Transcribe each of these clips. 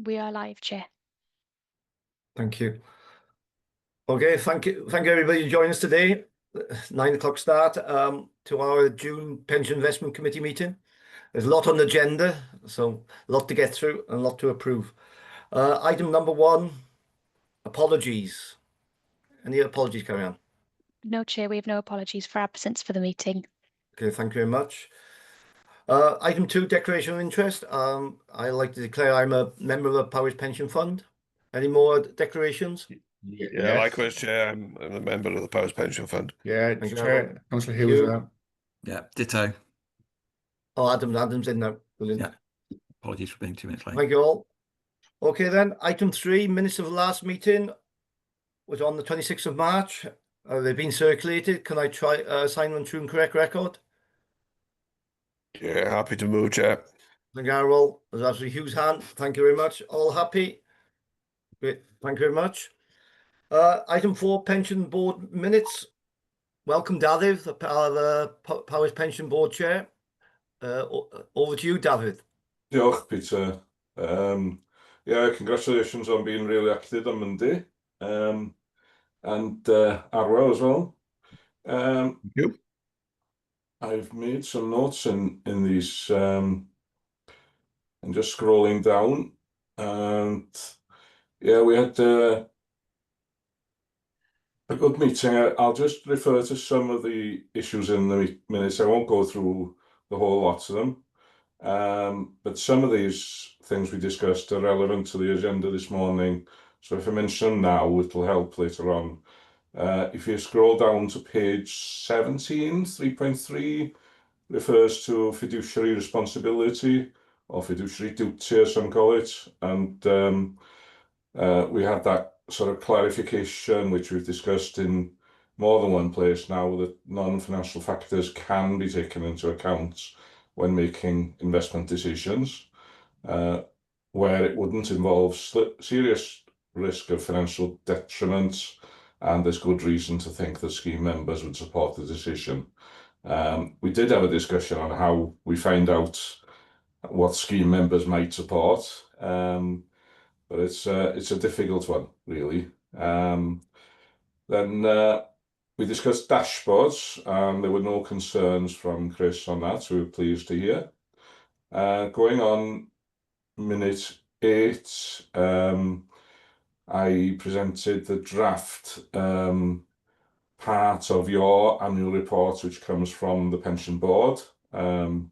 We are live, Chair. Thank you. Okay, thank you everybody who joined us today. 9 o'clock start to our June Pension Investment Committee meeting. There's a lot on the agenda, so a lot to get through and a lot to approve. Item number 1, apologies. Any apologies, carry on? No, Chair, we have no apologies for absence for the meeting. Okay, thank you very much. Item 2, declaration of interest. I like to declare I'm a member of the Powys Pension Fund. Any more declarations? Yeah, likewise, Chair. I'm a member of the Powys Pension Fund. Yeah, Thank you, Chair. Councillor Hughes. You. Yeah, ditto. Oh, Adam's in now. Brilliant. Yeah. Apologies for being 2 minutes late. Thank you all. Okay then, item 3, minutes of the last meeting was on the 26th of March. They've been circulated. Can I try sign on true and correct record? Yeah, happy to move, Chair. Thank you, Errol. There's actually Hugh's hand. Thank you very much. All happy? Great. Thank you very much. Item 4, pension board minutes. Welcome, David, the Powys Pension Board Chair. Over to you, David. Diolch, Peter. Yeah, congratulations on being re-elected on Monday. And Arwa as well. Thank you. I've made some notes in these, and just scrolling down. And yeah, we had a good meeting. I'll just refer to some of the issues in the minutes. I won't go through the whole lot of them. But some of these things we discussed are relevant to the agenda this morning. So if I mention them now, it'll help later on. If you scroll down to page 17, 3.3 refers to fiduciary responsibility, or fiduciary duty as some call it. And we had that sort of clarification, which we've discussed in more than one place now, that non-financial factors can be taken into account when making investment decisions, where it wouldn't involve serious risk of financial detriment, and there's good reason to think that scheme members would support the decision. We did have a discussion on how we find out what scheme members might support, but it's a difficult one, really. Then we discussed dashboards, and there were no concerns from Chris on that, so we were pleased to hear. Going on minute 8, I presented the draft part of your annual report, which comes from the pension board, and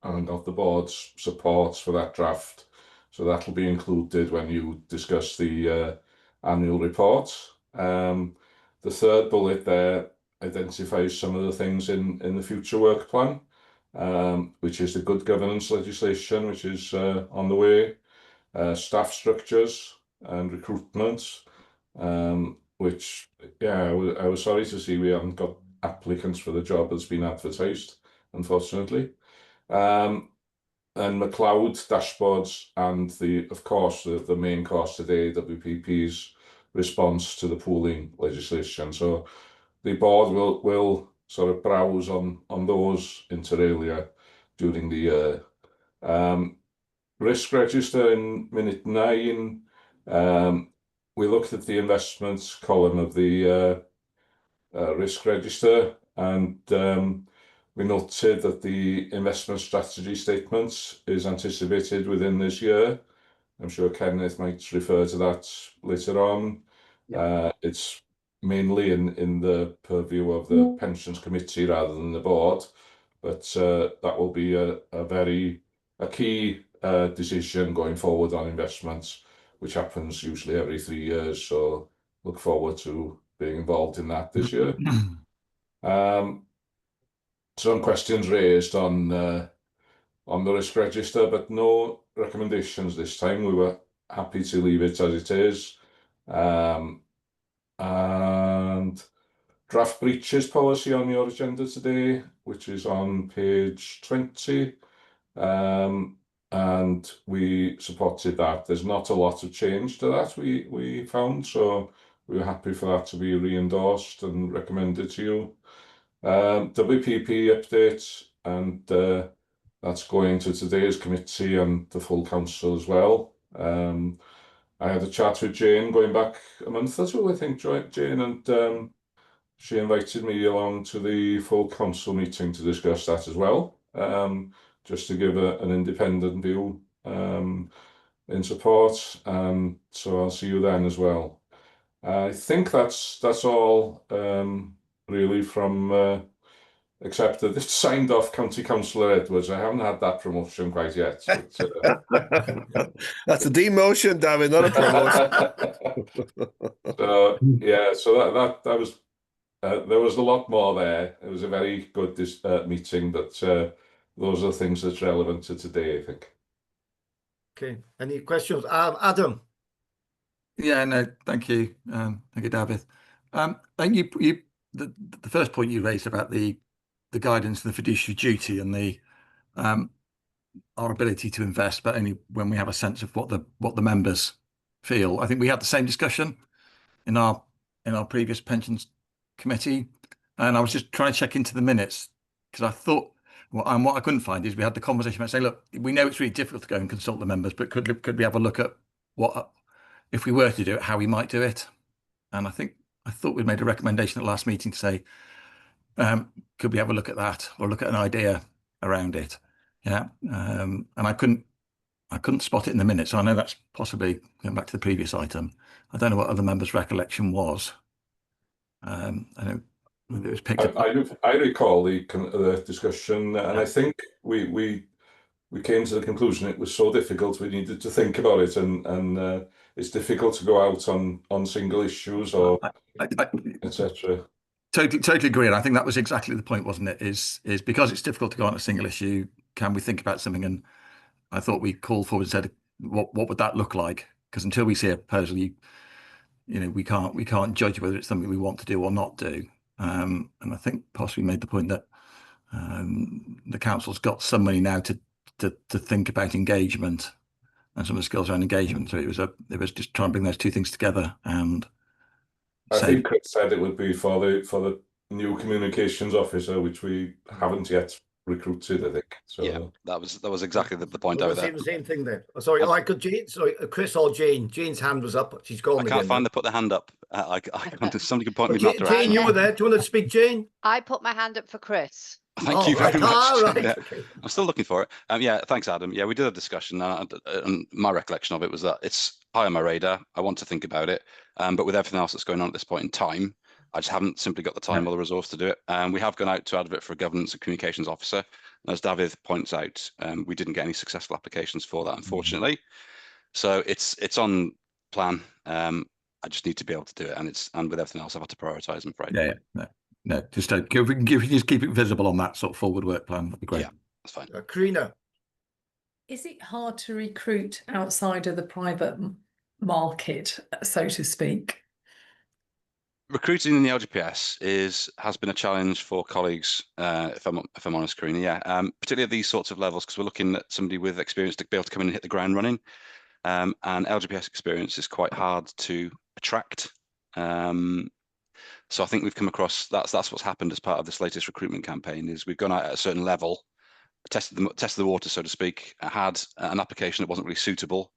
got the board's support for that draft. So that'll be included when you discuss the annual report. The third bullet there identifies some of the things in the future work plan, which is the good governance legislation, which is on the way, staff structures and recruitment, which, yeah, I was sorry to see we haven't got applicants for the job that's been advertised, unfortunately. And McLeod dashboards, and of course the main course today, WPP's response to the pooling legislation. So the board will sort of browse on those inter alia during the year. Risk register in minute 9. We looked at the investments column of the risk register, and we noted that the investment strategy statement is anticipated within this year. I'm sure Kenneth might refer to that later on. Yeah. It's mainly in the purview of the pensions committee rather than the board, but that will be a key decision going forward on investments, which happens usually every 3 years. So look forward to being involved in that this year. Some questions raised on the risk register, but no recommendations this time. We were happy to leave it as it is. And draft breaches policy on your agenda today, which is on page 20. And we supported that. There's not a lot of change to that, we found, so we were happy for that to be re-endorsed and recommended to you. WPP update, and that's going to today's committee and the full council as well. I had a chat with Jane going back a month or so, I think, Jane, and she invited me along to the full council meeting to discuss that as well, just to give an independent view in support. So I'll see you then as well. I think that's all really from except that it's signed off County Councillor Edwards. I haven't had that promotion quite yet. But, That's a demotion, David, not a promotion. so yeah, so that was there was a lot more there. It was a very good meeting. But those are the things that's relevant to today, I think. Okay. Any questions? Adam. Yeah, no, thank you. Thank you, David. I think the first point you raised about the guidance and the fiduciary duty and the our ability to invest, but only when we have a sense of what the members feel. I think we had the same discussion in our previous pensions committee, and I was just trying to check into the minutes because I thought, well, and what I couldn't find is we had the conversation about saying, look, we know it's really difficult to go and consult the members, but could we have a look at what, if we were to do it, how we might do it? And I thought we made a recommendation at the last meeting to say, could we have a look at that or look at an idea around it? Yeah, and I couldn't spot it in the minutes. So I know that's possibly going back to the previous item. I don't know what other members' recollection was. I know it was picked up. I recall the discussion, and I think we came to the conclusion it was so difficult we needed to think about it, and it's difficult to go out on single issues or etc. Totally agree, and I think that was exactly the point, wasn't it? Is because it's difficult to go on a single issue, can we think about something? And I thought we called forward and said, what would that look like? Because until we see a proposal, we can't judge whether it's something we want to do or not do. And I think possibly made the point that the council's got some money now to think about engagement and some of the skills around engagement. So it was just trying to bring those two things together. And I think Chris said it would be for the new communications officer, which we haven't yet recruited, I think. So yeah, that was exactly the point I over was there. saying the same thing there. Sorry, Chris or Jane. Jane's hand was up. She's gone. I can't find put the hand up. Somebody can point me in that direction. Jane, you were there. Do you want to speak, Jane? I put my hand up for Chris. Thank you very much. Right. Yeah. Okay. I'm still looking for it. Yeah, thanks, Adam. Yeah, we did a discussion, and my recollection of it was that it's high on my radar. I want to think about it, but with everything else that's going on at this point in time, I just haven't simply got the time or the resource to do it. We have gone out to advert for a governance and communications officer. And as David points out, we didn't get any successful applications for that, unfortunately. So it's on plan. I just need to be able to do it, and with everything else, I've had to prioritise, I'm afraid. No, just if we can just keep it visible on that sort of forward work plan, that'd be great. Yeah, that's fine. Karina. Is it hard to recruit outside of the private market, so to speak? Recruiting in the LGPS has been a challenge for colleagues, if I'm honest, Karina. Yeah, particularly at these sorts of levels, because we're looking at somebody with experience to be able to come in and hit the ground running. And LGPS experience is quite hard to attract. So I think we've come across that's what's happened as part of this latest recruitment campaign. Is we've gone out at a certain level, tested the water, so to speak, had an application that wasn't really suitable.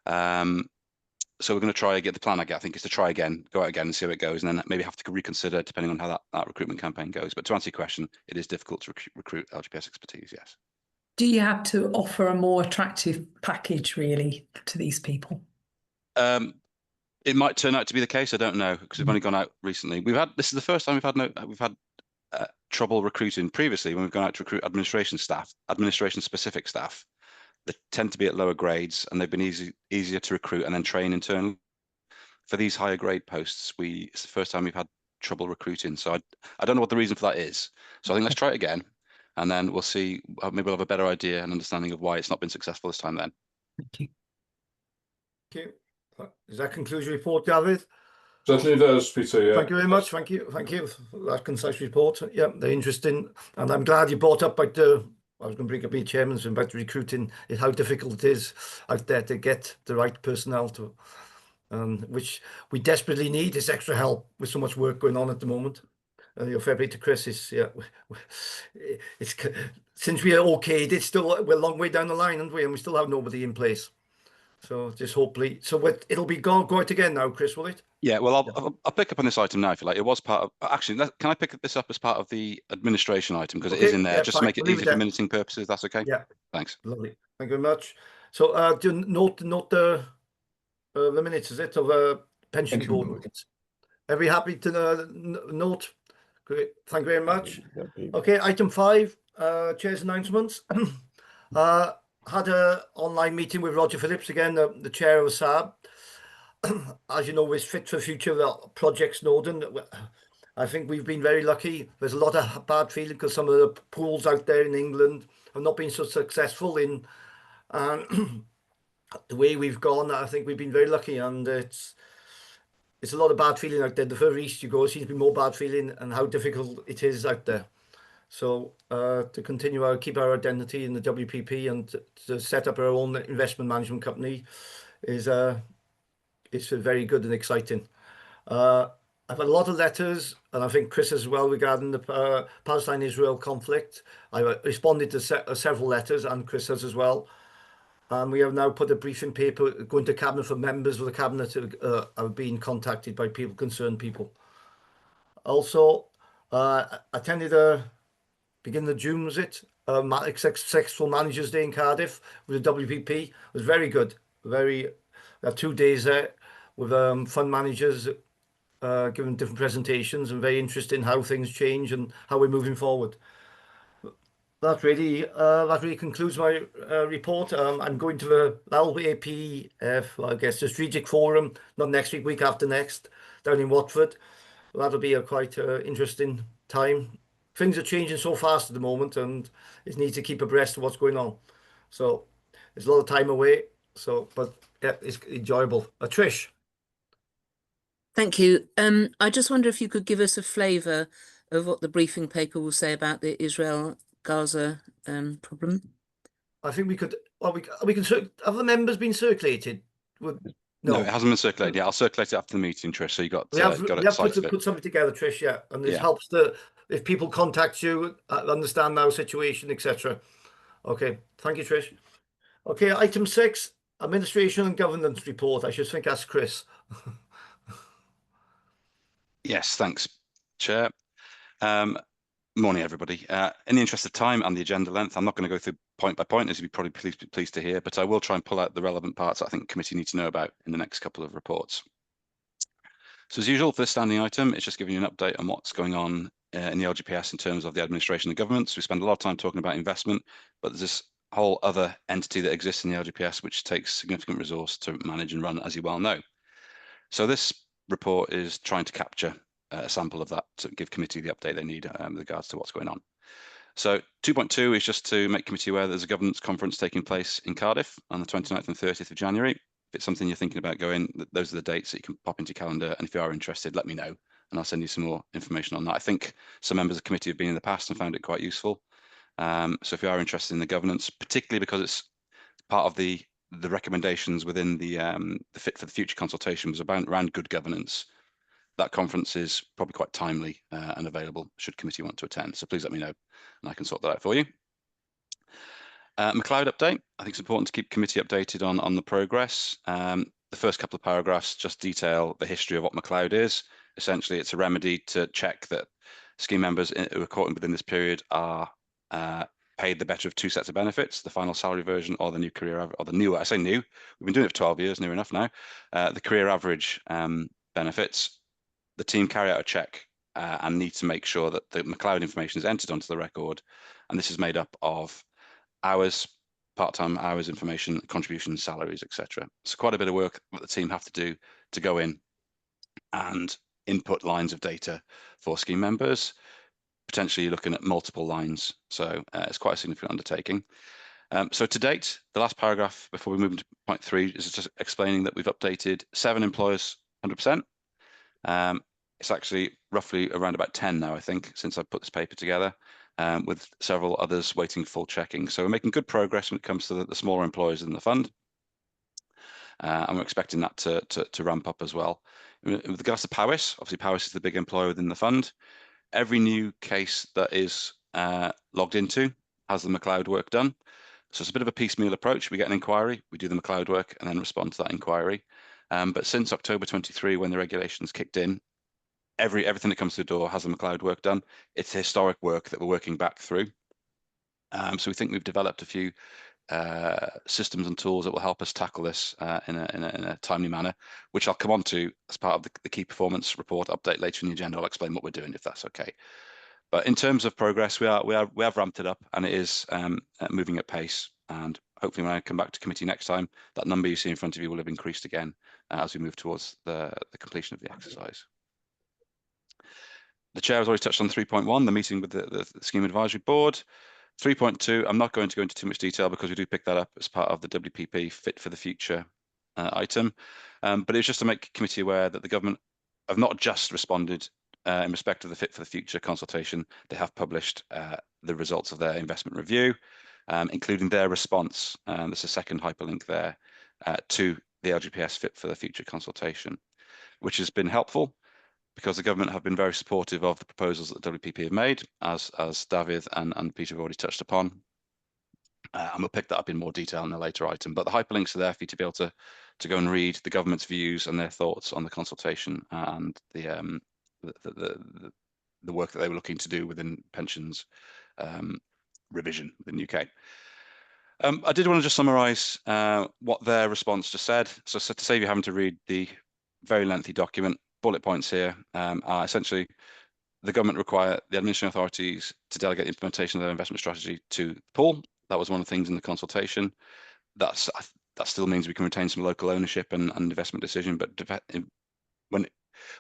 So we're going to try again. The plan I think is to try again, go out again and see how it goes, and then maybe have to reconsider depending on how that recruitment campaign goes. But to answer your question, it is difficult to recruit LGPS expertise, yes. Do you have to offer a more attractive package really to these people? It might turn out to be the case. I don't know, because we've only gone out recently. This is the first time we've had trouble recruiting. Previously, when we've gone out to recruit administration specific staff, they tend to be at lower grades, and they've been easier to recruit and then train internally. For these higher grade posts, it's the first time we've had trouble recruiting. So I don't know what the reason for that is. So I think let's try it again, and then we'll see. Maybe we'll have a better idea and understanding of why it's not been successful this time then. Thank you. Thank you. Does that conclude your report, David? certainly does, Peter. Yeah. Thank you very much. Thank you for that concise report. Yeah, they're interesting, and I'm glad you brought up about I was going to bring up your chairman's about recruiting, how difficult it is out there to get the right personnel to, which we desperately need. This extra help with so much work going on at the moment. Fair play to Chris. It's since we are okayed, we're a long way down the line, aren't we? And we still have nobody in place. So just hopefully, it'll be go out again now, Chris, will it? Yeah, well, I'll pick up on this item now if you like. It was part of, actually, can I pick this up as part of the administration item because it is Okay, in there, yeah, just to fine. make it We'll leave easy it for there. minuting purposes. That's okay. Yeah. Thanks. Lovely. Thank you very much. So do note the minutes, is it, of pension board minutes? Are we happy to note? Great. Thank you very much. Okay, item 5, chair's announcements. Had a online meeting with Roger Phillips again, the chair of SAB. As you know, with Fit for Future Project Snowdon, I think we've been very lucky. There's a lot of bad feeling because some of the pools out there in England have not been so successful in the way we've gone. I think we've been very lucky, and it's a lot of bad feeling out there. The further east you go, it seems to be more bad feeling and how difficult it is out there. So to continue keep our identity in the WPP and to set up our own investment management company is it's very good and exciting. I've had a lot of letters, and I think Chris as well, regarding the Palestine-Israel conflict. I responded to several letters, and Chris has as well. And we have now put a briefing paper going to cabinet for members of the cabinet who have been contacted by concerned people. Also, attended beginning of June, was it? Successful Managers Day in Cardiff with the WPP. It was very good. 2 days there with fund managers giving different presentations, and very interesting how things change and how we're moving forward. That really concludes my report. I'm going to the LAPF, I guess, the Strategic Forum, not next week, week after next, down in Watford. That'll be a quite interesting time. Things are changing so fast at the moment, and it needs to keep abreast of what's going on. So there's a lot of time away. So, but yeah, it's enjoyable. Trish. Thank you. I just wonder if you could give us a flavour of what the briefing paper will say about the Israel-Gaza problem. I think we could. Well, we can. Have the members been circulated? No, it hasn't been circulated. Yeah, I'll circulate it after the meeting, Trish. So you got we have it. Put something together, Trish. Yeah, and this helps if people contact you, understand our situation, etc. Okay, thank you, Trish. Okay, item 6, administration and governance report. I should think that's Chris. Yes, thanks, Chair. Morning, everybody. In the interest of time and the agenda length, I'm not going to go through point by point, as you'd be probably pleased to hear, but I will try and pull out the relevant parts I think the committee needs to know about in the next couple of reports. So as usual, for this standing item, it's just giving you an update on what's going on in the LGPS in terms of the administration and governance. We spend a lot of time talking about investment, but there's this whole other entity that exists in the LGPS, which takes significant resource to manage and run, as you well know. So this report is trying to capture a sample of that to give committee the update they need with regards to what's going on. So 2.2 is just to make committee aware there's a governance conference taking place in Cardiff on the 29th and 30th of January. If it's something you're thinking about going, those are the dates that you can pop into your calendar. And if you are interested, let me know and I'll send you some more information on that. I think some members of the committee have been in the past and found it quite useful. So if you are interested in the governance, particularly because it's part of the recommendations within the Fit for the Future consultation was around good governance. That conference is probably quite timely and available should committee want to attend. So please let me know and I can sort that out for you. McLeod update. I think it's important to keep committee updated on the progress. The first couple of paragraphs just detail the history of what McLeod is. Essentially, it's a remedy to check that scheme members who are caught within this period are paid the better of 2 sets of benefits, the final salary version or the new career average, or the new, I say new, we've been doing it for 12 years, near enough now, the career average benefits. The team carry out a check and need to make sure that the McLeod information is entered onto the record. And this is made up of hours, part-time hours information, contributions, salaries, etc. So quite a bit of work that the team have to do to go in and input lines of data for scheme members, potentially looking at multiple lines. So it's quite a significant undertaking. So to date, the last paragraph before we move into point 3 is just explaining that we've updated 7 employers 100%. It's actually roughly around about 10 now, I think, since I put this paper together, with several others waiting full checking. So we're making good progress when it comes to the smaller employers in the fund. And we're expecting that to ramp up as well. With regards to Powys, obviously Powys is the big employer within the fund. Every new case that is logged into has the McLeod work done. So it's a bit of a piecemeal approach. We get an inquiry, we do the McLeod work, and then respond to that inquiry. But since October 23, when the regulations kicked in, everything that comes through the door has the McLeod work done. It's historic work that we're working back through. So we think we've developed a few systems and tools that will help us tackle this in a timely manner, which I'll come on to as part of the key performance report update later in the agenda. I'll explain what we're doing, if that's okay. But in terms of progress, we have ramped it up, and it is moving at pace. And hopefully, when I come back to committee next time, that number you see in front of you will have increased again as we move towards the completion of the exercise. The chair has already touched on 3.1, the meeting with the Scheme Advisory Board. 3.2, I'm not going to go into too much detail because we do pick that up as part of the WPP Fit for the Future item. But it's just to make committee aware that the government have not just responded in respect of the Fit for the Future consultation. They have published the results of their investment review, including their response. There's a second hyperlink there to the LGPS Fit for the Future consultation, which has been helpful, because the government have been very supportive of the proposals that the WPP have made, as David and Peter have already touched upon. And we'll pick that up in more detail in a later item. But the hyperlinks are there for you to be able to go and read the government's views and their thoughts on the consultation and the work that they were looking to do within pensions revision in the UK. I did want to just summarise what their response just said. So to save you having to read the very lengthy document, bullet points here are essentially the government require the administrative authorities to delegate the implementation of their investment strategy to the pool. That was one of the things in the consultation. That still means we can retain some local ownership and investment decision, but when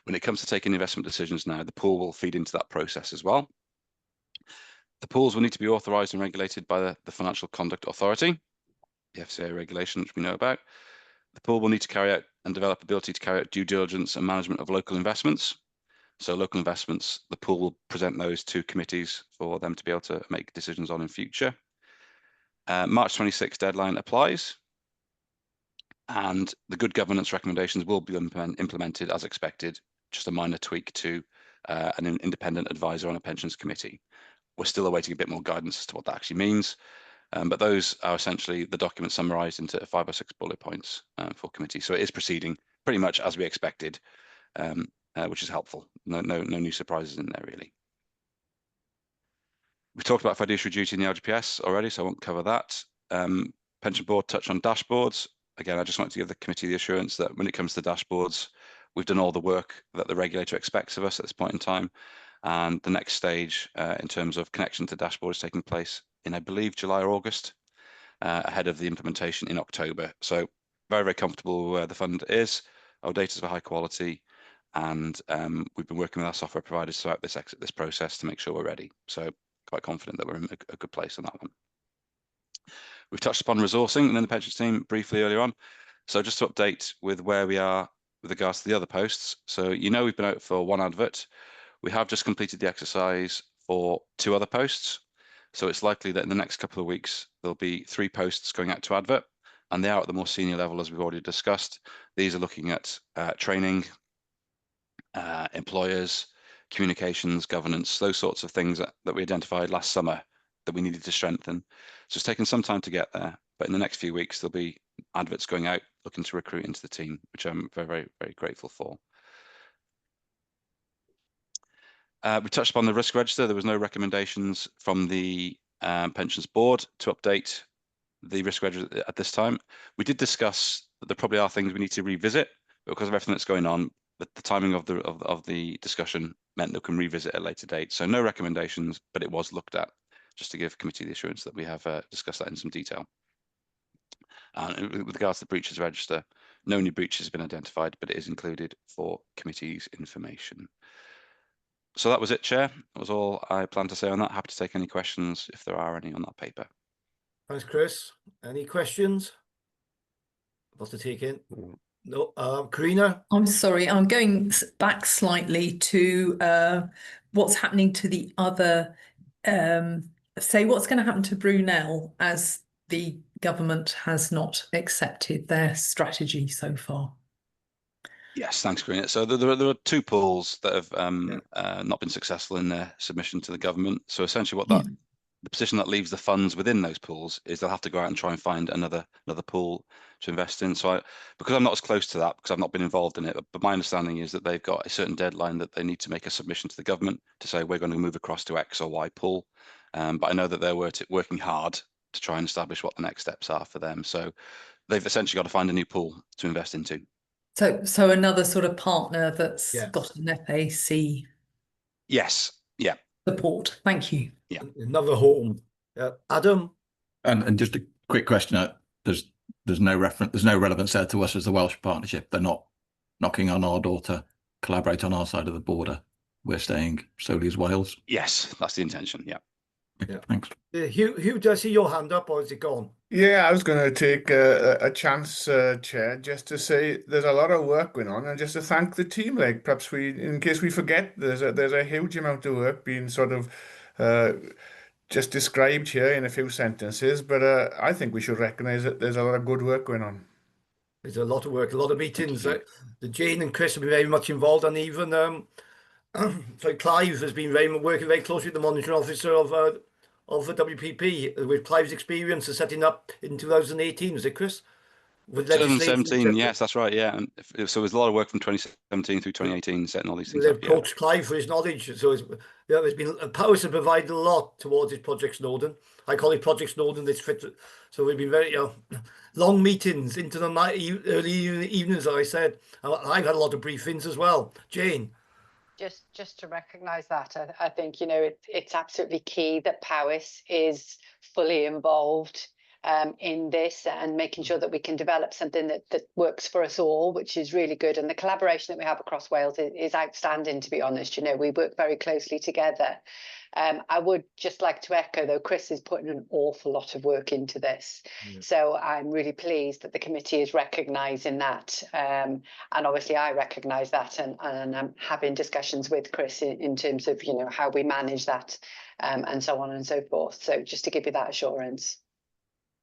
it comes to taking investment decisions now, the pool will feed into that process as well. The pools will need to be authorised and regulated by the Financial Conduct Authority, the FCA regulation, which we know about. The pool will need to carry out and develop ability to carry out due diligence and management of local investments. So local investments, the pool will present those to committees for them to be able to make decisions on in future. March 26 deadline applies, and the good governance recommendations will be implemented as expected, just a minor tweak to an independent advisor on a pensions committee. We're still awaiting a bit more guidance as to what that actually means. But those are essentially the document summarised into 5 or 6 bullet points for committee. So it is proceeding pretty much as we expected, which is helpful. No new surprises in there, really. We've talked about fiduciary duty in the LGPS already, so I won't cover that. Pension board touched on dashboards. Again, I just want to give the committee the assurance that when it comes to dashboards, we've done all the work that the regulator expects of us at this point in time. And the next stage in terms of connection to dashboard is taking place in, I believe, July or August, ahead of the implementation in October. So very, very comfortable where the fund is. Our data is of high quality, and we've been working with our software providers throughout this process to make sure we're ready. So quite confident that we're in a good place on that one. We've touched upon resourcing and then the pensions team briefly earlier on. So just to update with where we are with regards to the other posts. So we've been out for 1 advert. We have just completed the exercise for 2 other posts. So it's likely that in the next couple of weeks, there'll be 3 posts going out to advert, and they are at the more senior level, as we've already discussed. These are looking at training, employers, communications, governance, those sorts of things that we identified last summer that we needed to strengthen. So it's taken some time to get there, but in the next few weeks, there'll be adverts going out looking to recruit into the team, which I'm very, very, very grateful for. We touched upon the risk register. There was no recommendations from the pensions board to update the risk register at this time. We did discuss that there probably are things we need to revisit, but because of everything that's going on, the timing of the discussion meant that we can revisit at a later date. So no recommendations, but it was looked at, just to give committee the assurance that we have discussed that in some detail. And with regards to the breaches register, no new breaches have been identified, but it is included for committee's information. So that was it, Chair. That was all I planned to say on that. Happy to take any questions if there are any on that paper. Thanks, Chris. Any questions? What to take in? No. Karina? I'm sorry, I'm going back slightly to what's happening to the other, say what's going to happen to Brunel as the government has not accepted their strategy so far. Yes, thanks, Karina. So there are 2 pools that have not been successful in their submission to the government. So essentially what the position that leaves the funds within those pools is they'll have to go out and try and find another pool to invest in. So because I'm not as close to that, because I've not been involved in it, but my understanding is that they've got a certain deadline that they need to make a submission to the government to say we're going to move across to X or Y pool. But I know that they're working hard to try and establish what the next steps are for them. So they've essentially got to find a new pool to invest into. So another sort of partner that's Yes. got an FAC Yes. Yeah. support. Thank you. Yeah. Another home. Adam? And just a quick question, there's no reference, there's no relevance there to us as the Welsh partnership. They're not knocking on our door to collaborate on our side of the border. We're staying solely as Wales. Yes, that's the intention. Yeah. Okay, thanks. Hugh, do I see your hand up or is it gone? Yeah, I was going to take a chance, Chair, just to say there's a lot of work going on, and just to thank the team. Like perhaps in case we forget, there's a huge amount of work being sort of just described here in a few sentences. But I think we should recognise that there's a lot of good work going on. There's a lot of work, a lot of meetings. The Jane and Chris have been very much involved, and even Clive has been working very closely with the monitoring officer of the WPP, with Clive's experience of setting up in 2018, was it, Chris? With 2017, yes, that's right. Yeah, and so there's a lot of work from 2017 through 2018 setting all these things up. They've approached Clive for his knowledge, so there's been Powys have provided a lot towards his Project Snowdon. I call it Project Snowdon. This fit, so we've been very long meetings into the night, early evenings. As I said, I've had a lot of briefings as well. Jane. Just to recognise that, I think, you know, it's absolutely key that Powys is fully involved in this and making sure that we can develop something that works for us all, which is really good. And the collaboration that we have across Wales is outstanding, to be honest. You know, we work very closely together. I would just like to echo, though, Chris is putting an awful lot of work into this. Yeah. So I'm really pleased that the committee is recognising that. And obviously I recognise that, and I'm having discussions with Chris in terms of, you know, how we manage that and so on and so forth. So just to give you that assurance.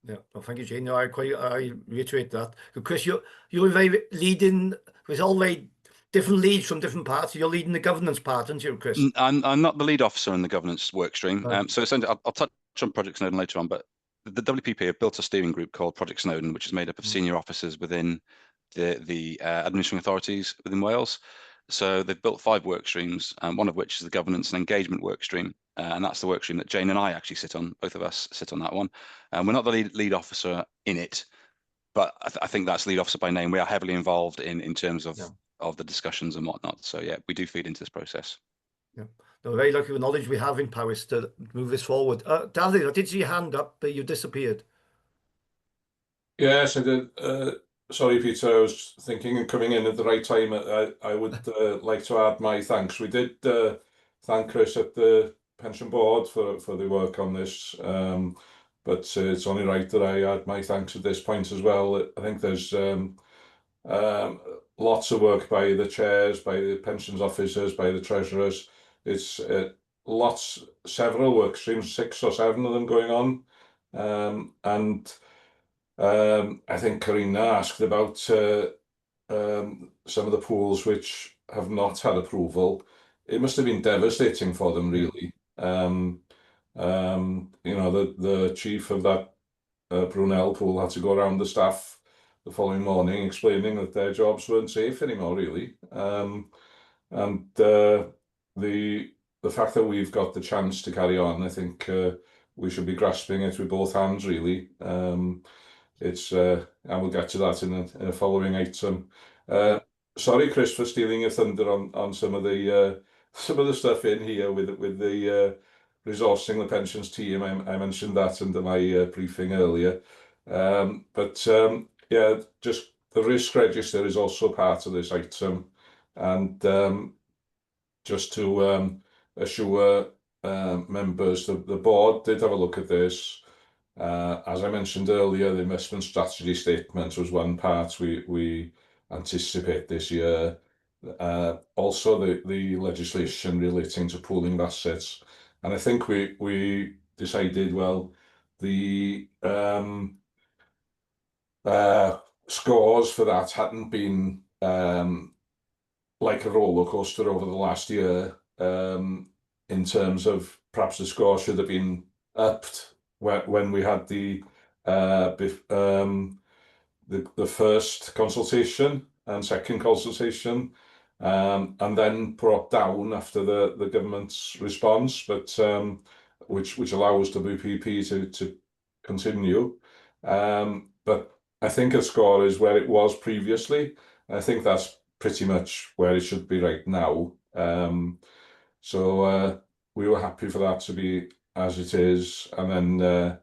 Yeah, well, thank you, Jane. No, I reiterate that. Chris, you're very leading with all very different leads from different parts. You're leading the governance part, aren't you, Chris? I'm not the lead officer in the governance work stream. Right. So essentially, I'll touch on Project Snowdon later on, but the WPP have built a steering group called Project Snowdon, which is made up of senior officers within the administering authorities within Wales. So they've built 5 work streams, one of which is the governance and engagement work stream. And that's the work stream that Jane and I actually sit on. Both of us sit on that one. We're not the lead officer in it, but I think that's lead officer by name. We are heavily involved in terms of the discussions and whatnot. So yeah, we do feed into this process. Yeah, no, very lucky with the knowledge we have in Powys to move this forward. David, I did see your hand up, but you disappeared. Yes, I did. Sorry, Peter, I was thinking and coming in at the right time. I would like to add my thanks. We did thank Chris at the Pension Board for the work on this, but it's only right that I add my thanks at this point as well. I think there's lots of work by the chairs, by the pensions officers, by the treasurers. It's several work streams, 6 or 7 of them going on, and I think Karina asked about some of the pools which have not had approval. It must have been devastating for them, really. You know, the chief of that Brunel pool had to go around the staff the following morning explaining that their jobs weren't safe anymore, really. And the fact that we've got the chance to carry on, I think we should be grasping it with both hands, really. It's and we'll get to that in a following item. Sorry, Chris, for stealing your thunder on some of the stuff in here with the resourcing the pensions team. I mentioned that under my briefing earlier. Yeah, just the risk register is also part of this item, and just to assure members that the board did have a look at this. As I mentioned earlier, the investment strategy statement was one part we anticipate this year. Also, the legislation relating to pooling of assets, and I think we decided, well, the scores for that hadn't been like a roller coaster over the last year, in terms of perhaps the score should have been upped when we had the first consultation and second consultation, and then brought down after the government's response, but which allows WPP to continue. But I think a score is where it was previously. I think that's pretty much where it should be right now. So we were happy for that to be as it is. And then,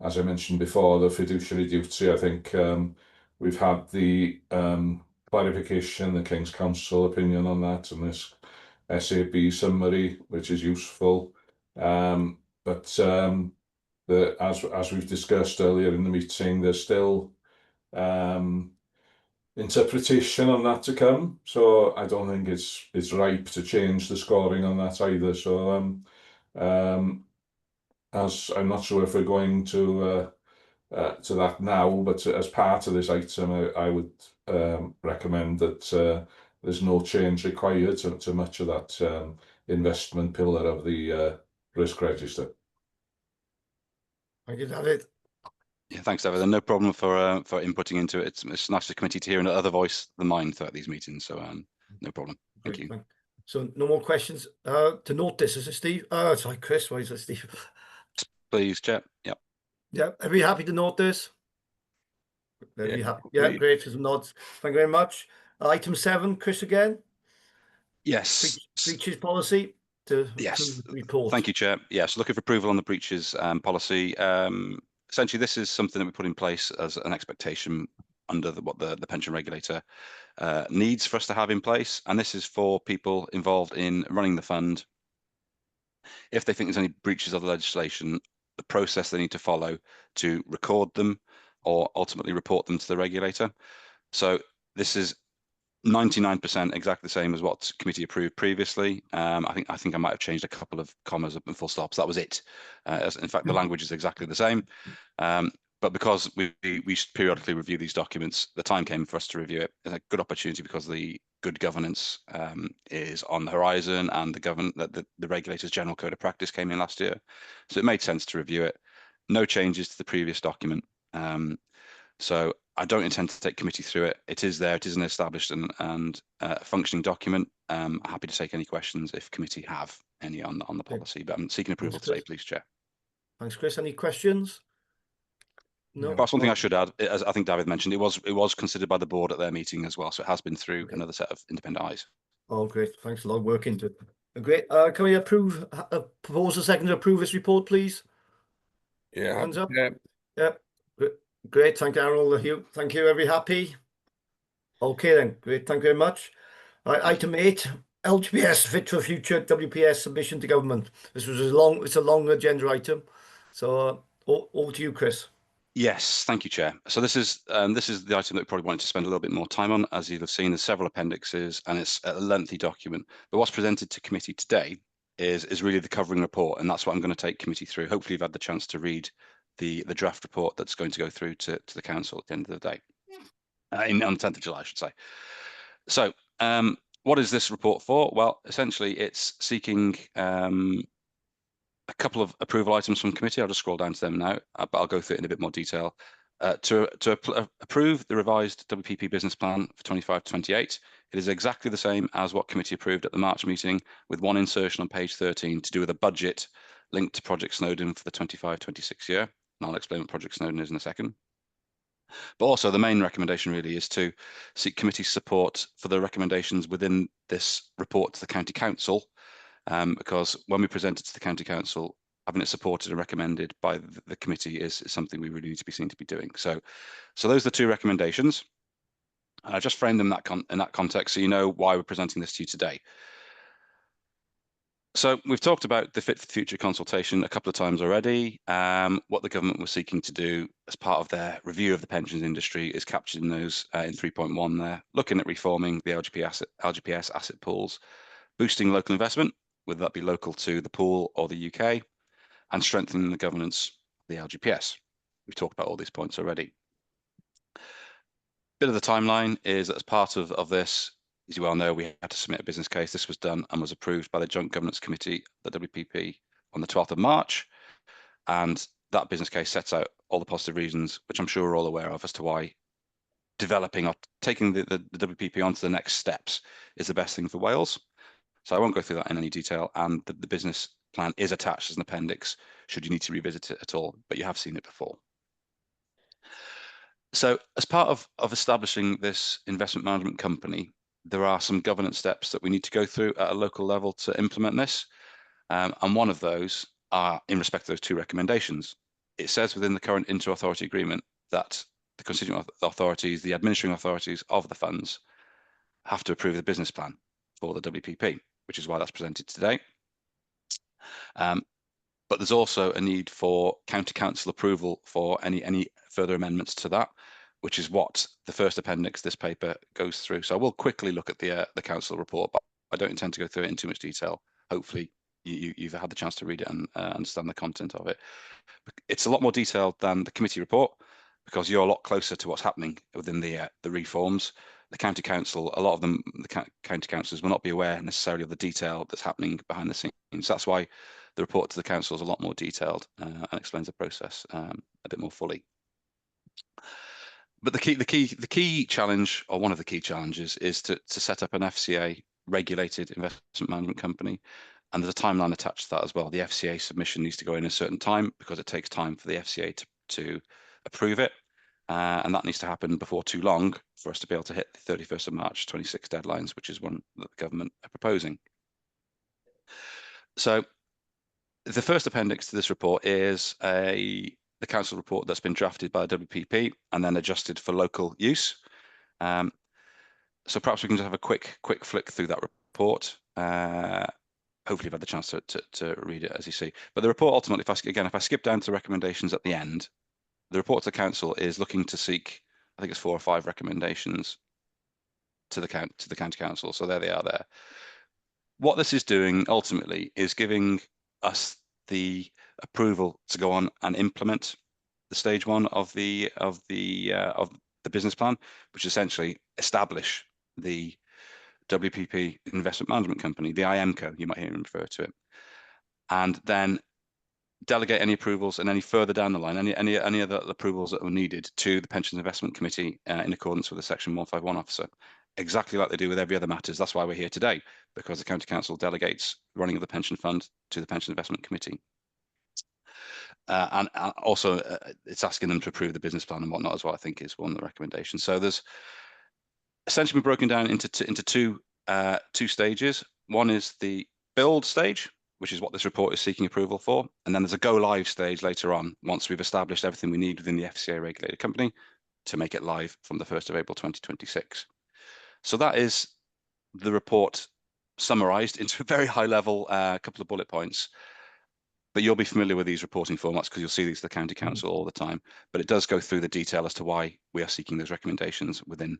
as I mentioned before, the fiduciary duty, I think we've had the clarification, the King's Council opinion on that, and this SAB summary, which is useful. But as we've discussed earlier in the meeting, there's still interpretation on that to come. So I don't think it's ripe to change the scoring on that either. So as I'm not sure if we're going to that now, but as part of this item, I would recommend that there's no change required to much of that investment pillar of the risk register. Thank you, David. Yeah, thanks, David. And no problem for inputting into it. It's nice for the committee to hear another voice than mine throughout these meetings. So no problem. Thank you. So no more questions. To note this, is it Steve? Sorry, Chris. Why is it Steve? Please, Chair. Yeah. Yeah. Are we happy to note this? Yeah, yeah, great. Some nods. Thank you very much. Item 7, Chris again. Yes. Breaches policy. Yes. Report. Thank you, Chair. Yes, looking for approval on the breaches policy. Essentially, this is something that we put in place as an expectation under what the pension regulator needs for us to have in place. And this is for people involved in running the fund. If they think there's any breaches of the legislation, the process they need to follow to record them or ultimately report them to the regulator. So this is 99% exactly the same as what committee approved previously. I think I might have changed a couple of commas and full stops. That was it. In fact, the language is exactly the same. But because we periodically review these documents, the time came for us to review it. It's a good opportunity because the good governance is on the horizon, and the regulator's general code of practice came in last year. So it made sense to review it. No changes to the previous document. So I don't intend to take committee through it. It is there. It is an established and functioning document. I'm happy to take any questions if committee have any on the policy, but I'm seeking approval today, please, Chair. Thanks, Chris. Any questions? No. Perhaps one thing I should add, as I think David mentioned, it was considered by the board at their meeting as well, so it has been through another set of independent eyes. Oh, great. Thanks a lot of work into it. Great. Can we propose a second to approve this report, please? Yeah. Hands up. Yeah. Yeah. Great. Thank you, Aaron. Thank you. Are we happy? Okay then. Great. Thank you very much. Item 8, LGPS Fit for Future WPS submission to government. This was it's a long agenda item. So over to you, Chris. Yes, thank you, Chair. So this is the item that we probably wanted to spend a little bit more time on. As you'll have seen, there's several appendixes and it's a lengthy document. But what's presented to committee today is really the covering report, and that's what I'm going to take committee through. Hopefully you've had the chance to read the draft report that's going to go through to the council at the end of the day, on the 10th of July, I should say. So what is this report for? Well, essentially it's seeking a couple of approval items from committee. I'll just scroll down to them now, but I'll go through it in a bit more detail. To approve the revised WPP business plan for 25-28. It is exactly the same as what committee approved at the March meeting, with one insertion on page 13 to do with a budget linked to Project Snowdon for the 25-26 year. And I'll explain what Project Snowdon is in a second. But also the main recommendation really is to seek committee support for the recommendations within this report to the County Council, because when we present it to the County Council, having it supported and recommended by the committee is something we really need to be seen to be doing. So those are the two recommendations. And I just framed them in that context so you know why we're presenting this to you today. So we've talked about the Fit for the Future consultation a couple of times already. What the government was seeking to do as part of their review of the pensions industry is captured in those in 3.1 there, looking at reforming the LGPS asset pools, boosting local investment, whether that be local to the pool or the UK, and strengthening the governance of the LGPS. We've talked about all these points already. Bit of the timeline is that as part of this, as you well know, we had to submit a business case. This was done and was approved by the Joint Governance Committee, the WPP, on the 12th of March. And that business case sets out all the positive reasons, which I'm sure we're all aware of, as to why developing or taking the WPP onto the next steps is the best thing for Wales. So I won't go through that in any detail, and the business plan is attached as an appendix should you need to revisit it at all, but you have seen it before. So as part of establishing this investment management company, there are some governance steps that we need to go through at a local level to implement this. And one of those are in respect to those two recommendations. It says within the current inter-authority agreement that the constituent authorities, the administering authorities of the funds, have to approve the business plan for the WPP, which is why that's presented today. But there's also a need for county council approval for any further amendments to that, which is what the first appendix this paper goes through. So I will quickly look at the council report, but I don't intend to go through it in too much detail. Hopefully you've had the chance to read it and understand the content of it. It's a lot more detailed than the committee report because you're a lot closer to what's happening within the reforms. The county council, a lot of them, the county councillors will not be aware necessarily of the detail that's happening behind the scenes. That's why the report to the council is a lot more detailed and explains the process a bit more fully. But the key challenge, or one of the key challenges, is to set up an FCA regulated investment management company. And there's a timeline attached to that as well. The FCA submission needs to go in a certain time because it takes time for the FCA to approve it. And that needs to happen before too long for us to be able to hit the 31st of March 26 deadlines, which is one that the government are proposing. So the first appendix to this report is the council report that's been drafted by the WPP and then adjusted for local use. So perhaps we can just have a quick flick through that report. Hopefully you've had the chance to read it, as you see. But the report ultimately, if I skip down to recommendations at the end, the report to the council is looking to seek, I think it's 4 or 5 recommendations to the county council. So there they are there. What this is doing ultimately is giving us the approval to go on and implement the stage 1 of the business plan, which essentially establish the WPP Investment Management Company, the IMCO, you might hear him refer to it, and then delegate any approvals and any further down the line, any other approvals that were needed to the Pensions Investment Committee in accordance with the Section 151 officer, exactly like they do with every other matters. That's why we're here today, because the County Council delegates running of the pension fund to the Pension Investment Committee. And also it's asking them to approve the business plan and whatnot as well, I think is one of the recommendations. So there's essentially been broken down into two stages. One is the build stage, which is what this report is seeking approval for. And then there's a go live stage later on, once we've established everything we need within the FCA regulated company to make it live from the 1st of April 2026. So that is the report summarized into a very high level, couple of bullet points. But you'll be familiar with these reporting formats because you'll see these at the County Council all the time. But it does go through the detail as to why we are seeking those recommendations within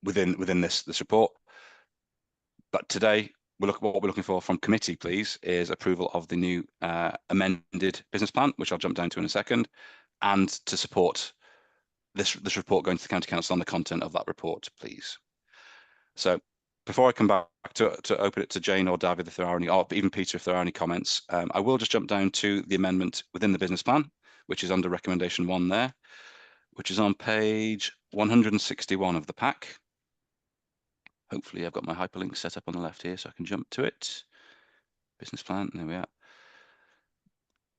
this report. But today, what we're looking for from committee, please, is approval of the new amended business plan, which I'll jump down to in a second, and to support this report going to the County Council on the content of that report, please. So before I come back to open it to Jane or David, if there are any, or even Peter, if there are any comments, I will just jump down to the amendment within the business plan, which is under recommendation 1 there, which is on page 161 of the pack. Hopefully I've got my hyperlink set up on the left here so I can jump to it. Business plan, there we are.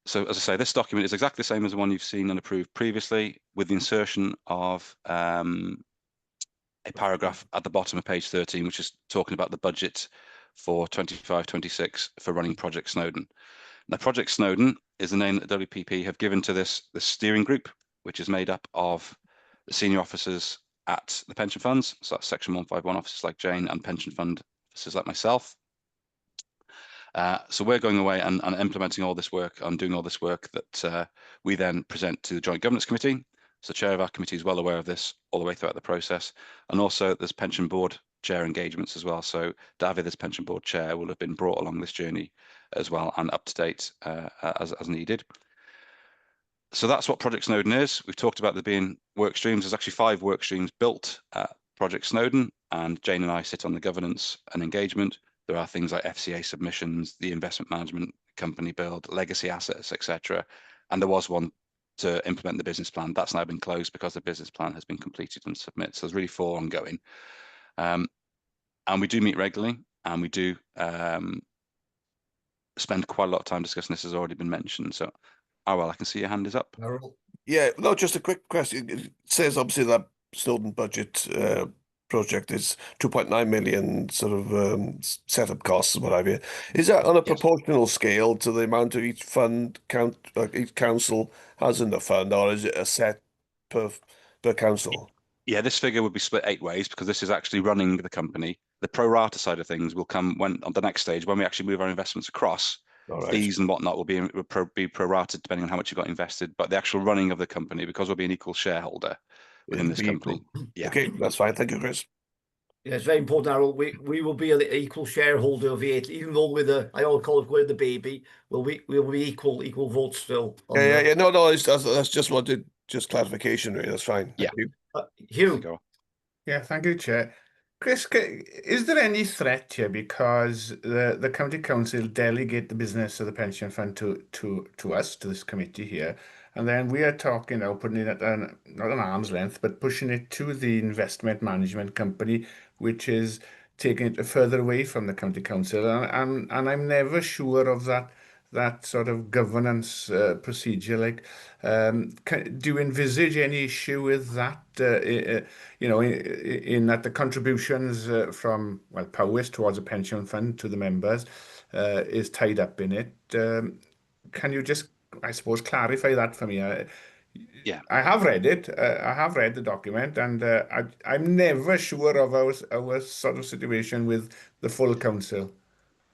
So as I say, this document is exactly the same as the one you've seen and approved previously, with the insertion of a paragraph at the bottom of page 13, which is talking about the budget for 25-26 for running Project Snowdon. Now, Project Snowdon is the name that WPP have given to this steering group, which is made up of the senior officers at the pension funds, so that's Section 151 officers like Jane and pension fund officers like myself. So we're going away and implementing all this work and doing all this work that we then present to the Joint Governance Committee. So the chair of our committee is well aware of this all the way throughout the process. And also there's pension board chair engagements as well. So David, as pension board chair, will have been brought along this journey as well and up to date as needed. So that's what Project Snowdon is. We've talked about there being work streams. There's actually 5 work streams built at Project Snowdon, and Jane and I sit on the governance and engagement. There are things like FCA submissions, the investment management company build, legacy assets, etc. And there was one to implement the business plan. That's now been closed because the business plan has been completed and submitted. So there's really 4 ongoing. And we do meet regularly, and we do spend quite a lot of time discussing this, has already been mentioned. So, well, I can see your hand is up. Errol? Yeah, no, just a quick question. It says obviously that Snowdon budget project is 2.9 million sort of setup costs and what have you. Is that on a proportional scale to the amount of each fund each council has in the fund, or is it a set per council? Yeah, this figure would be split 8 ways because this is actually running the company. The pro rata side of things will come when on the next stage, when we actually move our investments across. All right. Fees and whatnot will be prorated depending on how much you've got invested. But the actual running of the company, because we'll be an equal shareholder within this company. Yeah. Okay, that's fine. Thank you, Chris. Yeah, it's very important, Errol. We will be an equal shareholder of it, even though I all call it we're the baby. We'll be equal votes still. Yeah. No, that's just wanted clarification, really. That's fine. Yeah. Thank you. Hugh. Yeah, thank you, Chair. Chris, is there any threat here because the county council delegate the business of the pension fund to us, to this committee here, and then we are talking now, putting it at not an arm's length, but pushing it to the investment management company, which is taking it further away from the county council, and I'm never sure of that sort of governance procedure. Like, do you envisage any issue with that? In that the contributions from Powys towards a pension fund to the members is tied up in it. Can you just, I suppose, clarify that for me? Yeah, I have read it. I have read the document, and I'm never sure of our sort of situation with the full council.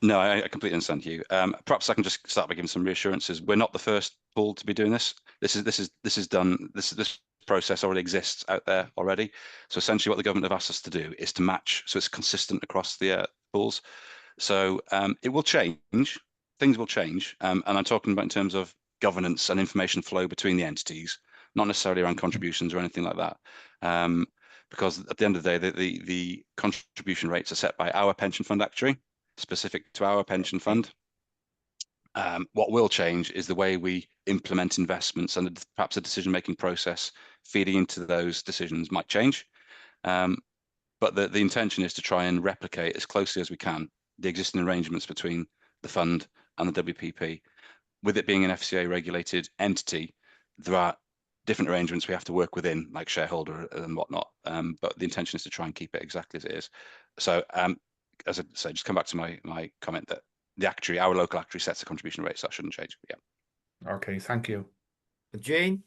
No, I completely understand you. Perhaps I can just start by giving some reassurances. We're not the first pool to be doing this. This is done. This process already exists out there already. So essentially, what the government have asked us to do is to match, so it's consistent across the pools. So it will change. Things will change, and I'm talking about in terms of governance and information flow between the entities, not necessarily around contributions or anything like that. Because at the end of the day, the contribution rates are set by our pension fund actuary, specific to our pension fund. What will change is the way we implement investments, and perhaps the decision-making process feeding into those decisions might change. But the intention is to try and replicate as closely as we can the existing arrangements between the fund and the WPP. With it being an FCA regulated entity, there are different arrangements we have to work within, like shareholder and whatnot. But the intention is to try and keep it exactly as it is. So as I say, just come back to my comment that the actuary, our local actuary, sets the contribution rates. So that shouldn't change. Yeah. Okay, thank you. Jane?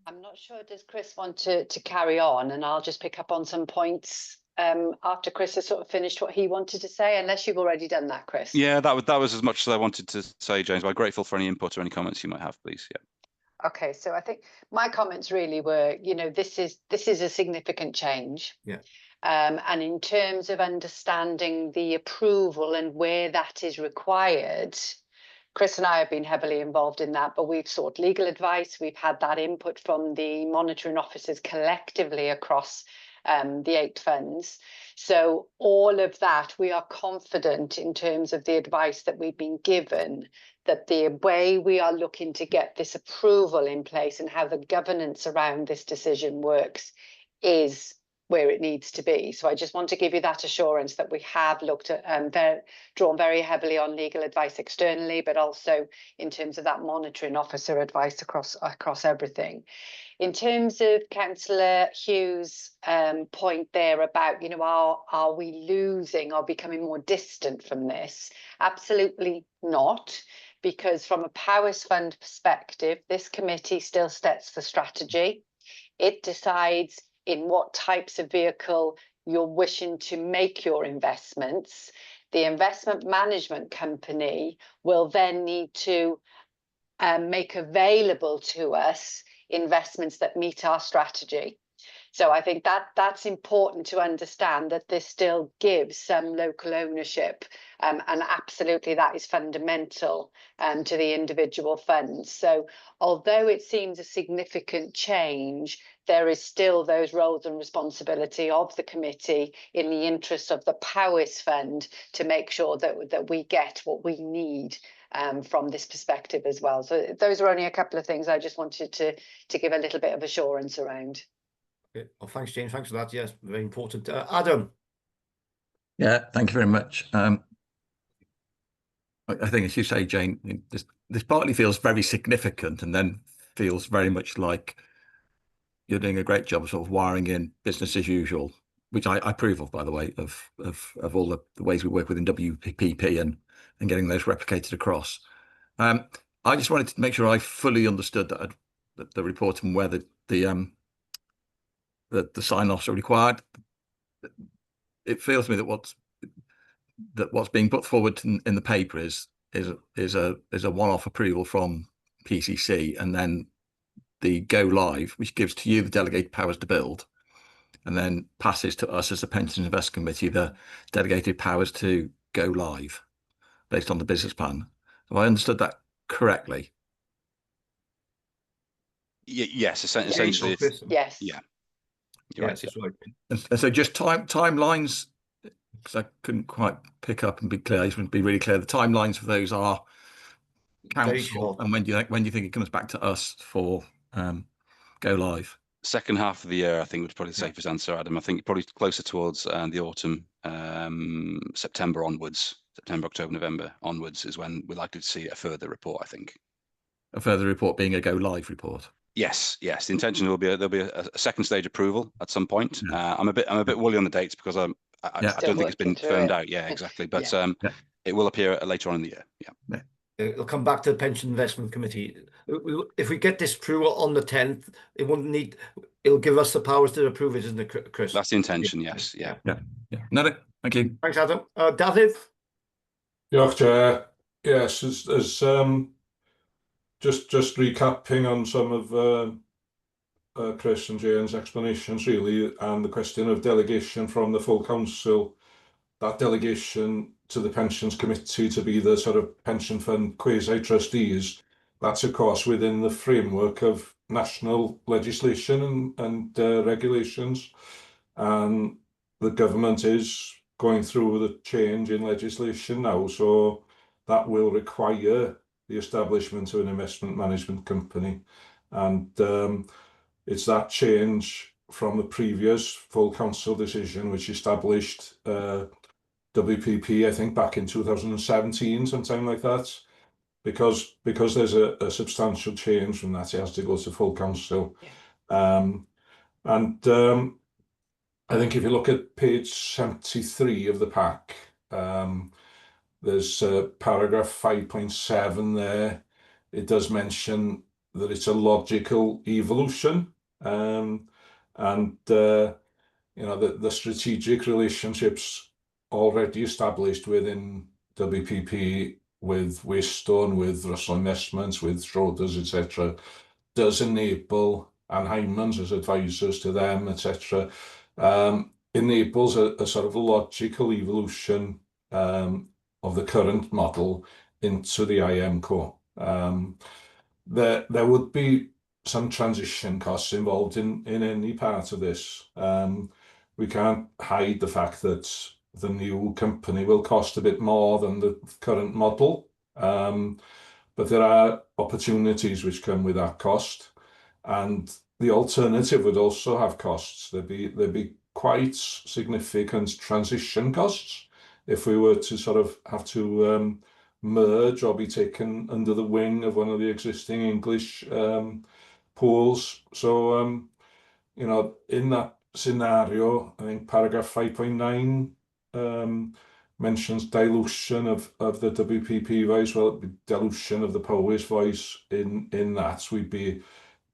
I'm not sure, does Chris want to carry on? And I'll just pick up on some points after Chris has sort of finished what he wanted to say, unless you've already done that, Chris. Yeah, that was as much as I wanted to say, James. But I'm grateful for any input or any comments you might have, please. Yeah. Okay, so I think my comments really were, this is a significant change. Yeah. And in terms of understanding the approval and where that is required, Chris and I have been heavily involved in that, but we've sought legal advice. We've had that input from the monitoring officers collectively across the 8 funds. So all of that, we are confident in terms of the advice that we've been given, that the way we are looking to get this approval in place and how the governance around this decision works is where it needs to be. So I just want to give you that assurance that we have looked at drawn very heavily on legal advice externally, but also in terms of that monitoring officer advice across everything. In terms of Councillor Hughes' point there about, are we losing or becoming more distant from this? Absolutely not, because from a Powys Fund perspective, this committee still sets the strategy. It decides in what types of vehicle you're wishing to make your investments. The investment management company will then need to make available to us investments that meet our strategy. So I think that's important to understand, that this still gives some local ownership, and absolutely that is fundamental to the individual funds. So although it seems a significant change, there is still those roles and responsibility of the committee in the interest of the Powys Fund to make sure that we get what we need from this perspective as well. So those are only a couple of things I just wanted to give a little bit of assurance around. Okay. Well, thanks, Jane. Thanks for that. Yes, very important. Adam. Yeah, thank you very much. I think, as you say, Jane, this partly feels very significant, and then feels very much like you're doing a great job of sort of wiring in business as usual, which I approve of, by the way, of all the ways we work within WPP and getting those replicated across. I just wanted to make sure I fully understood that the report and whether the sign-offs are required. It feels to me that what's being put forward in the paper is a one-off approval from PCC, and then the go live, which gives to you the delegated powers to build, and then passes to us as the Pensions Investment Committee the delegated powers to go live based on the business plan. Have I understood that correctly? Yes, essentially. Yes. Yeah. You're right. That's right. And so just timelines, because I couldn't quite pick up and be clear. I just want to be really clear. The timelines for those are council, short. and when do you think it comes back to us for go live? Second half of the year, I think, would probably the safest answer, Adam. I think probably closer towards the autumn, September onwards, September, October, November onwards is when we're likely to see a further report, I think. A further report being a go live report. Yes. The intention will be there'll be a second stage approval at some point. I'm a bit woolly on the dates because I don't think it's been firmed out. Yeah, exactly. But it will appear later on in the year. Yeah. It'll come back to the Pension Investment Committee. If we get this approval on the 10th, it'll give us the powers to approve it, isn't it, Chris? That's the intention. Yes. Yeah. No, thank you. Thanks, Adam. David. Diolch, Chair. Yes, as just recapping on some of Chris and Jane's explanations, really, and the question of delegation from the full council. That delegation to the Pensions Committee to be the sort of pension fund quasi-trustees, that's of course within the framework of national legislation and regulations. And the government is going through the change in legislation now, so that will require the establishment of an investment management company. And it's that change from the previous full council decision which established WPP, I think back in 2017, sometime like that, because there's a substantial change from that, it has to go to full council. I think if you look at page 73 of the pack, there's paragraph 5.7 there. It does mention that it's a logical evolution, you know, the strategic relationships already established within WPP with Waystone, with Russell Investments, with Schroders, etc., does enable, and Hymans as advisors to them, etc., enables a sort of logical evolution of the current model into the IMCO. There would be some transition costs involved in any part of this. We can't hide the fact that the new company will cost a bit more than the current model, but there are opportunities which come with that cost, and the alternative would also have costs. There'd be quite significant transition costs if we were to sort of have to merge or be taken under the wing of one of the existing English pools. So, you know, in that scenario, I think paragraph 5.9 mentions dilution of the WPP voice. Well, dilution of the Powys voice in that we'd be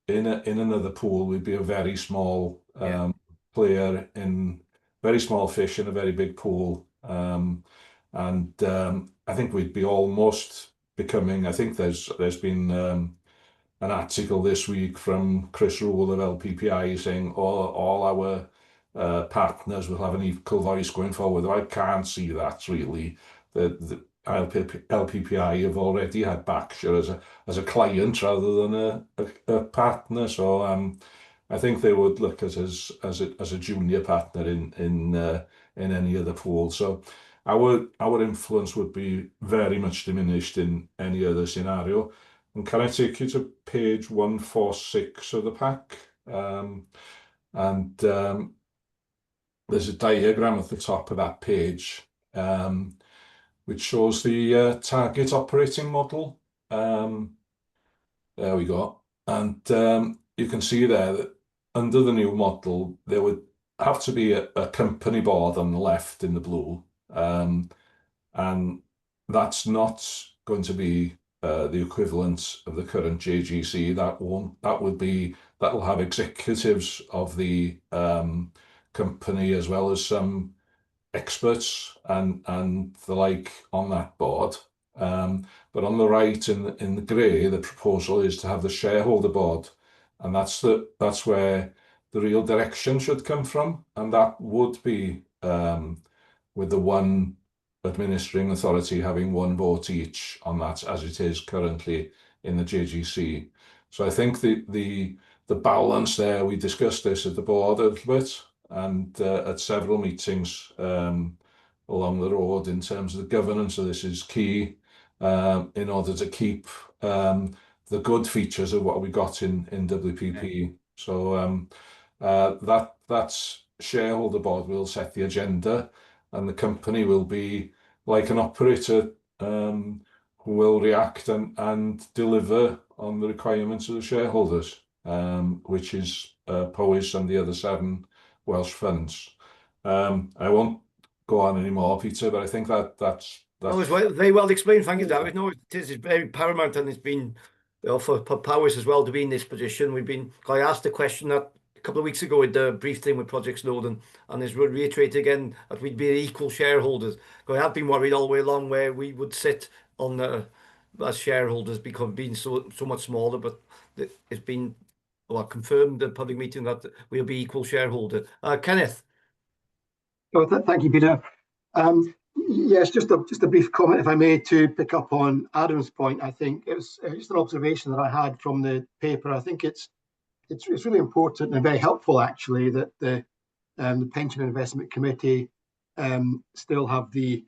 in another pool. We'd be a very small player in very small fish in a very big pool. I think we'd be almost becoming. I think there's been an article this week from Chris Rule of LPPI saying all our partners will have an equal voice going forward. I can't see that really. The LPPI have already had Berkshire as a client rather than a partner. So I think they would look at us as a junior partner in any other pool. So our influence would be very much diminished in any other scenario. And can I take you to page 146 of the pack? There's a diagram at the top of that page, which shows the target operating model. There we go. And you can see there that under the new model, there would have to be a company board on the left in the blue. And that's not going to be the equivalent of the current JGC. That'll have executives of the company as well as some experts and the like on that board. But on the right in the grey, the proposal is to have the shareholder board, and that's where the real direction should come from, and that would be with the one administering authority having one vote each on that, as it is currently in the JGC. So I think the balance there, we discussed this at the board a little bit and at several meetings along the road in terms of the governance. So this is key in order to keep the good features of what we got in WPP. So that's shareholder board will set the agenda, and the company will be like an operator who will react and deliver on the requirements of the shareholders, which is Powys and the other 7 Welsh funds. I won't go on anymore, Peter, but I think that's No, it's very well explained. Thank you, David. No, it is very paramount, and it's been for Powys as well to be in this position. I asked a question that a couple of weeks ago with the brief thing with Project Snowden, and it's reiterated again that we'd be equal shareholders. I have been worried all the way along where we would sit on as shareholders being so much smaller, but it's been confirmed at public meeting that we'll be equal shareholder. Kenneth. Oh, thank you, Peter. Yes, just a brief comment, if I may, to pick up on Adam's point. I think it was just an observation that I had from the paper. I think it's really important and very helpful, actually, that the Pension Investment Committee still have the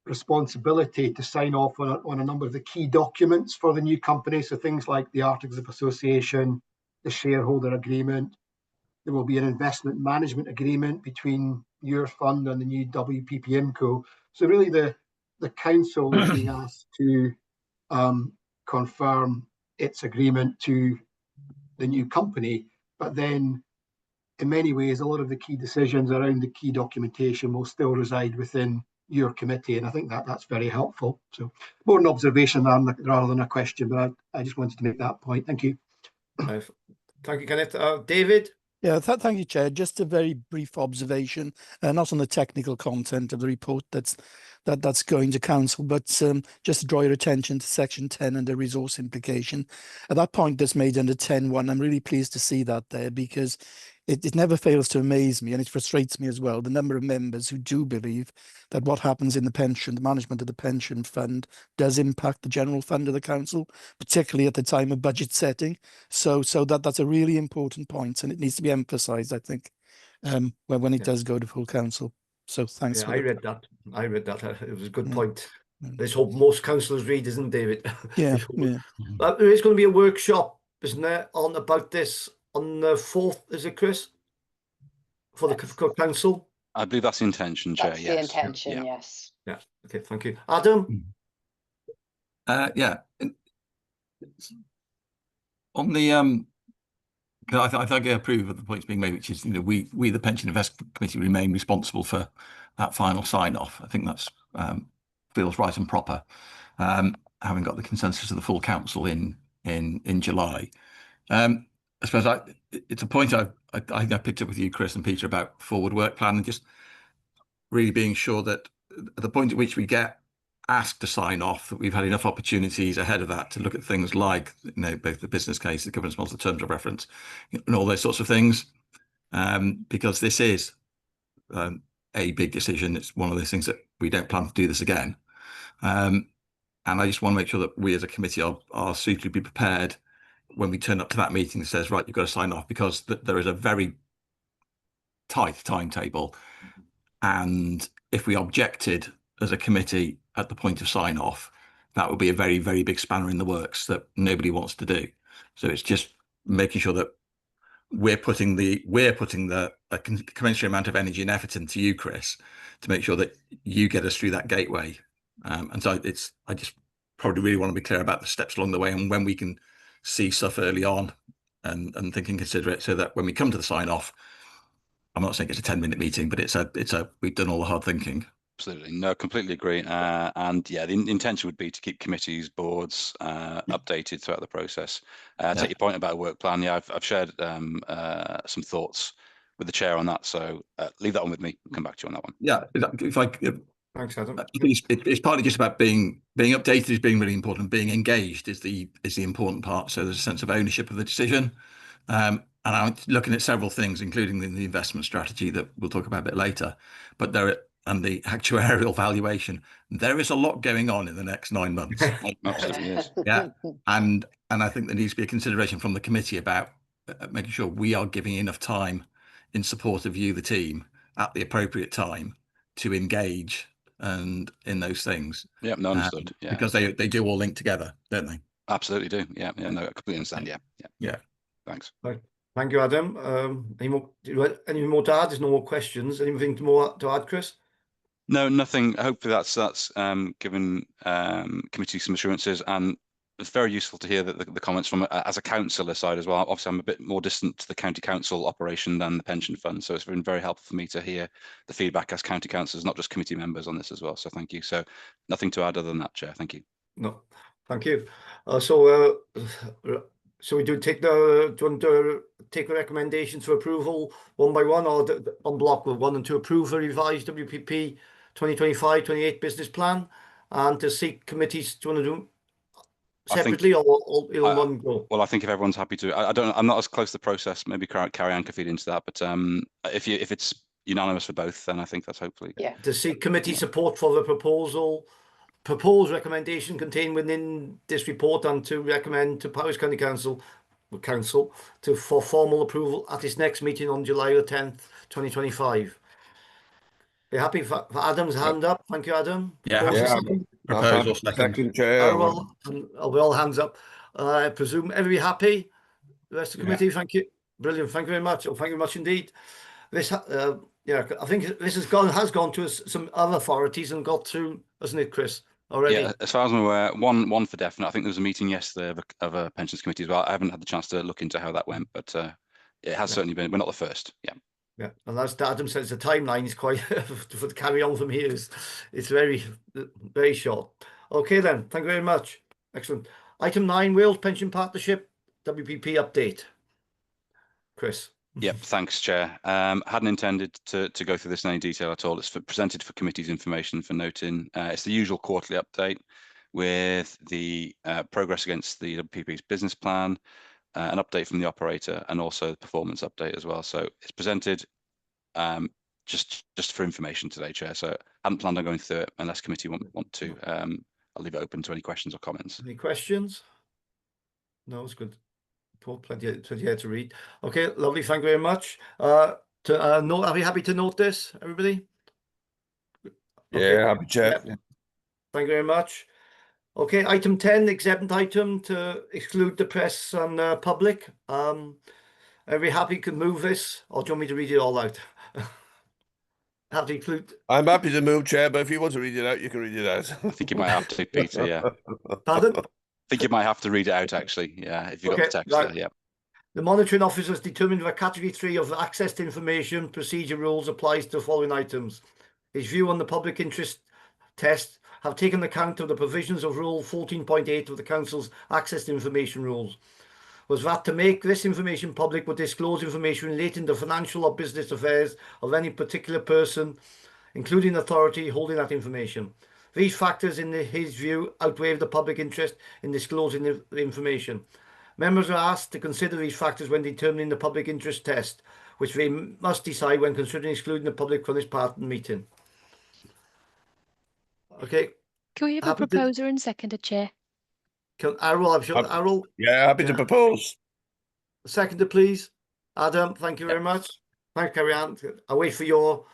responsibility to sign off on a number of the key documents for the new company. So things like the Articles of Association, the shareholder agreement. There will be an investment management agreement between your fund and the new WPP IMCO. So really the council is being asked to confirm its agreement to the new company, but then in many ways a lot of the key decisions around the key documentation will still reside within your committee, and I think that's very helpful. So more an observation rather than a question, but I just wanted to make that point. Thank you. Thank you, Kenneth. David? Yeah, thank you, Chair. Just a very brief observation, not on the technical content of the report that's going to council, but just to draw your attention to section 10 and the resource implication. At that point that's made under 10.1, I'm really pleased to see that there, because it never fails to amaze me, and it frustrates me as well, the number of members who do believe that what happens in the management of the pension fund does impact the general fund of the council, particularly at the time of budget setting. So that's a really important point, and it needs to be emphasised, I think, when it does go to full council. So thanks. Yeah, I read that. It was a good point. Let's hope most councillors read, isn't it, David? Yeah. There is going to be a workshop, isn't there, on about this on the 4th, is it, Chris? For the council? I believe that's the intention, Chair. That's yes. the intention, yes. Yeah. Okay, thank you. Adam? Yeah. On the I think I approve of the points being made, which is, we the Pension Investment Committee remain responsible for that final sign-off. I think that's feels right and proper, having got the consensus of the full council in July. I suppose it's a point I picked up with you, Chris and Peter, about forward work plan, and just really being sure that at the point at which we get asked to sign off, that we've had enough opportunities ahead of that to look at things like, both the business case, the governance model, the terms of reference, and all those sorts of things. Because this is a big decision. It's one of those things that we don't plan to do this again. And I just want to make sure that we as a committee are suitably prepared when we turn up to that meeting that says, right, you've got to sign off, because there is a very tight timetable. And if we objected as a committee at the point of sign off, that would be a very, very big spanner in the works that nobody wants to do. So it's just making sure that we're putting a commensurate amount of energy and effort into you, Chris, to make sure that you get us through that gateway. And so I just probably really want to be clear about the steps along the way and when we can see stuff early on and think and consider it, so that when we come to the sign off, I'm not saying it's a 10-minute meeting, but we've done all the hard thinking. Absolutely. No, completely agree. And yeah, the intention would be to keep committees, boards updated throughout the process. Take your point about a work plan. Yeah, I've shared some thoughts with the chair on that. So leave that one with me. I'll come back to you on that one. Yeah. Thanks, Adam. It's partly just about being updated is being really important. Being engaged is the important part. So there's a sense of ownership of the decision. And I'm looking at several things, including the investment strategy that we'll talk about a bit later. But and the actuarial valuation, there is a lot going on in the next 9 months. Absolutely is. Yeah, and I think there needs to be a consideration from the committee about making sure we are giving enough time in support of you, the team, at the appropriate time to engage and in those things. Yeah, no, understood. Yeah, because they do all link together, don't they? Absolutely do. Yeah, no, I completely understand. Yeah. Thanks. Right. Thank you, Adam. Any more to add? There's no more questions. Anything more to add, Chris? No, nothing. Hopefully that's given committee some assurances, and it's very useful to hear that the comments from as a councillor side as well. Obviously, I'm a bit more distant to the county council operation than the pension fund, so it's been very helpful for me to hear the feedback as county councillors, not just committee members on this as well. So thank you. So nothing to add other than that, Chair. Thank you. No, thank you. So we do take do you want to take the recommendations for approval one by one, or on block with 1 and 2? Approve the revised WPP 2025-28 business plan, and to seek committees. Do you want to do separately or in one go? Well, I think if everyone's happy to, I'm not as close to the process. Maybe Carrie-Anne could feed into that, but if it's unanimous for both, then I think that's hopefully. Yeah. To seek committee support for the proposed recommendation contained within this report, and to recommend to Powys County Council for formal approval at its next meeting on July the 10th, 2025. Are you happy for Adam's hand up? Thank you, Adam. Yeah. Proposal second. Chair. We're all hands up. I presume everybody happy? The rest of the committee, thank you. Brilliant. Thank you very much. Thank you very much indeed. This, I think this has gone to some other authorities and got through, hasn't it, Chris? Already? Yeah, as far as I'm aware, one for definite. I think there was a meeting yesterday of a pensions committee as well. I haven't had the chance to look into how that went, but it has certainly been. We're not the first. Yeah. Yeah, and as Adam says, the timeline is quite for the carry on from here. It's very, very short. Okay, then. Thank you very much. Excellent. Item 9, Wales Pension Partnership WPP update. Chris. Yep, thanks, Chair. Hadn't intended to go through this in any detail at all. It's presented for committee's information for noting. It's the usual quarterly update with the progress against the WPP's business plan, an update from the operator, and also the performance update as well. So it's presented just for information today, Chair. So I hadn't planned on going through it unless committee want to. I'll leave it open to any questions or comments. Any questions? No, it's good. Plenty here to read. Okay, lovely. Thank you very much. Are we happy to note this, everybody? Okay. Yeah, happy, Chair. Yep. Thank you very much. Okay, item 10, exempt item to exclude the press and public. Are we happy to move this, or do you want me to read it all out? Have to include. I'm happy to move, Chair, but if you want to read it out, you can read it out. I think you might have to, Peter. Yeah. Pardon? I think you might have to read it out, actually. Yeah, if you've got the text right. there. Yeah. The monitoring officers determined that Category 3 of the Access to Information Procedure Rules applies to the following items. His view on the public interest test have taken account of the provisions of Rule 14.8 of the Council's Access to Information Rules. Was that to make this information public would disclose information relating to financial or business affairs of any particular person, including authority holding that information. These factors, in his view, outweigh the public interest in disclosing the information. Members are asked to consider these factors when determining the public interest test, which they must decide when considering excluding the public from this part of the meeting. Okay. Can we have a Happy to- proposer and seconder, Chair? Errol, I'm sure. Errol, Yeah, happy to Yeah. propose. seconder, please. Adam, thank you very much. Thanks, Carrie Ann. I'll wait for your